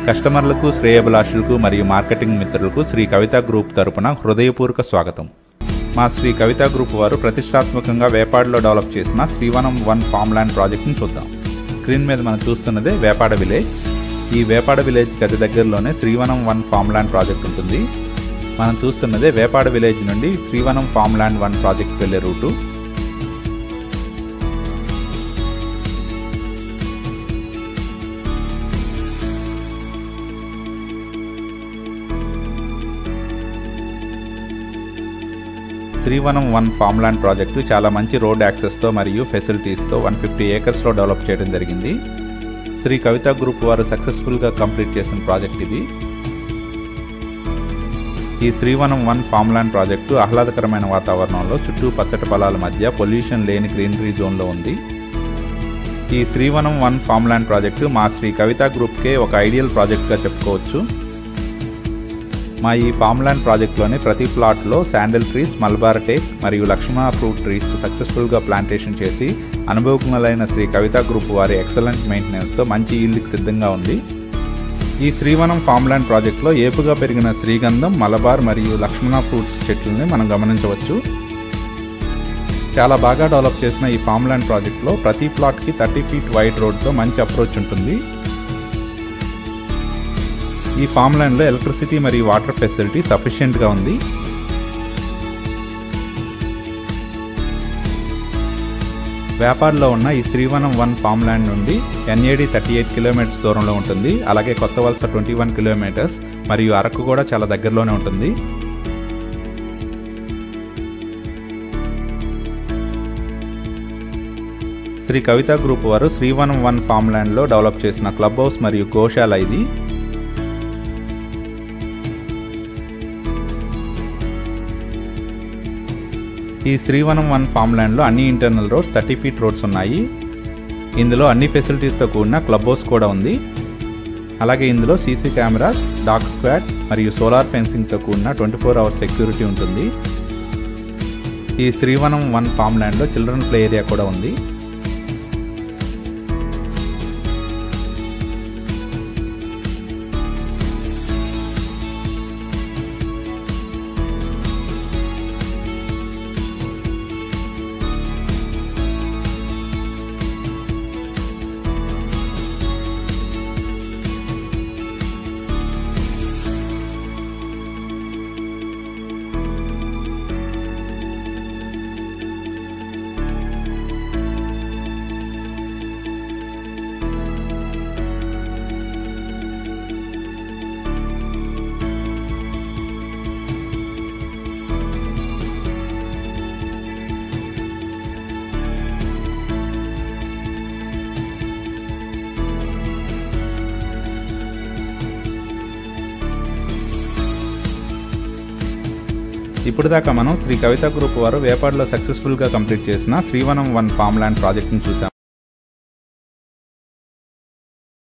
కస్టమర్లకు, శ్రేయోభిలాషులకు మరియు మార్కెటింగ్ మిత్రులకు శ్రీ కవిత గ్రూప్ తరపున హృదయపూర్వక స్వాగతం. మా శ్రీ కవిత గ్రూప్ వారు ప్రతిష్టాత్మకంగా వేపాడలో డెవలప్ చేసిన శ్రీవనం 1 ఫామ్ ల్యాండ్ ప్రాజెక్ట్ని చూద్దాం. స్క్రీన్ మీద మనం చూస్తున్నదే వేపాడ విలేజ్. ఈ వేపాడ విలేజ్కి అతి దగ్గరలోనే శ్రీవనం 1 ఫామ్ ల్యాండ్ ప్రాజెక్ట్ ఉంటుంది. మనం చూస్తున్నదే వేపాడ విలేజ్ నుండి శ్రీవనం ఫామ్ ల్యాండ్ 1 ప్రాజెక్ట్కి వెళ్ళే route. Srivanam 1 farm land project చాలా మంచి రోడ్ యాక్సెస్తో మరియు ఫెసిలిటీస్తో 150 ఏకర్స్లో డెవలప్ చేయడం జరిగింది. శ్రీ కవిత గ్రూప్ వారు సక్సెస్ఫుల్గా కంప్లీట్ చేసిన ప్రాజెక్ట్ ఇది. ఈ శ్రీవనం 1 ఫామ్ ల్యాండ్ ప్రాజెక్టు ఆహ్లాదకరమైన వాతావరణంలో చుట్టూ పచ్చటి పొలాల మధ్య పొల్యూషన్ లేని గ్రీనరీ జోన్లో ఉంది. ఈ శ్రీవనం 1 ఫామ్ ల్యాండ్ ప్రాజెక్టు మా శ్రీ కవిత గ్రూప్కే ఒక ఐడియల్ ప్రాజెక్ట్గా చెప్పుకోవచ్చు. మా ఈ ఫామ్ ల్యాండ్ ప్రాజెక్ట్లోని ప్రతి ప్లాట్లో శాండిల్ ట్రీస్, మల్బార్ టేక్ మరియు లక్ష్మణ ఫ్రూట్ ట్రీస్ సక్సెస్ఫుల్గా ప్లాంటేషన్ చేసి అనుభవజ్ఞులైన శ్రీ కవిత గ్రూప్ వారి ఎక్సలెంట్ మెయింటెనెన్స్తో మంచి ఈల్డ్కి సిద్ధంగా ఉంది. ఈ శ్రీవనం ఫామ్ ల్యాండ్ ప్రాజెక్ట్లో ఏపుగా పెరిగిన శ్రీగంధం, మలబార్ మరియు లక్ష్మణ ఫ్రూట్స్ చెట్లని మనం గమనించవచ్చు. చాలా బాగా డెవలప్ చేసిన ఈ ఫామ్ ల్యాండ్ ప్రాజెక్ట్లో ప్రతి ప్లాట్కి 30 ఫీట్ వైడ్ రోడ్తో మంచి అప్రోచ్ ఉంటుంది. ఈ ఫామ్ ల్యాండ్లో ఎలక్ట్రిసిటీ మరియు వాటర్ ఫెసిలిటీ సఫిషియెంట్గా ఉంది. వేపాడలో ఉన్న ఈ శ్రీవనం 1 ఫామ్ ల్యాండ్ నుండి NAD 38 కిలోమీటర్స్ దూరంలో ఉంటుంది. అలాగే కొత్త వలస 21 కిలోమీటర్స్ మరియు అరకు కూడా చాలా దగ్గరలోనే ఉంటుంది. శ్రీ కవిత గ్రూప్ వారు శ్రీవనం 1 ఫామ్ ల్యాండ్లో డెవలప్ చేసిన క్లబ్ హౌస్ మరియు గోశాల ఇది. ఈ శ్రీవనం 1 ఫామ్ ల్యాండ్లో అన్ని ఇంటర్నల్ రోడ్స్ 30 ఫీట్ రోడ్స్ ఉన్నాయి. ఇందులో అన్ని ఫెసిలిటీస్తో కూడిన క్లబ్ హౌస్ కూడా ఉంది. అలాగే ఇందులో CC కెమెరాస్, డాగ్ స్క్వాడ్ మరియు సోలార్ ఫెన్సింగ్తో కూడిన 24 అవర్స్ సెక్యూరిటీ ఉంటుంది. ఈ శ్రీవనం 1 ఫామ్ ల్యాండ్లో చిల్డ్రన్ ప్లే ఏరియా కూడా ఉంది. ఇప్పుడు దాకా మనం శ్రీ కవిత గ్రూప్ వారు వేపాడలో సక్సెస్ఫుల్గా కంప్లీట్ చేసిన శ్రీవనం 1 ఫామ్ ల్యాండ్ ప్రాజెక్ట్ని చూసాం.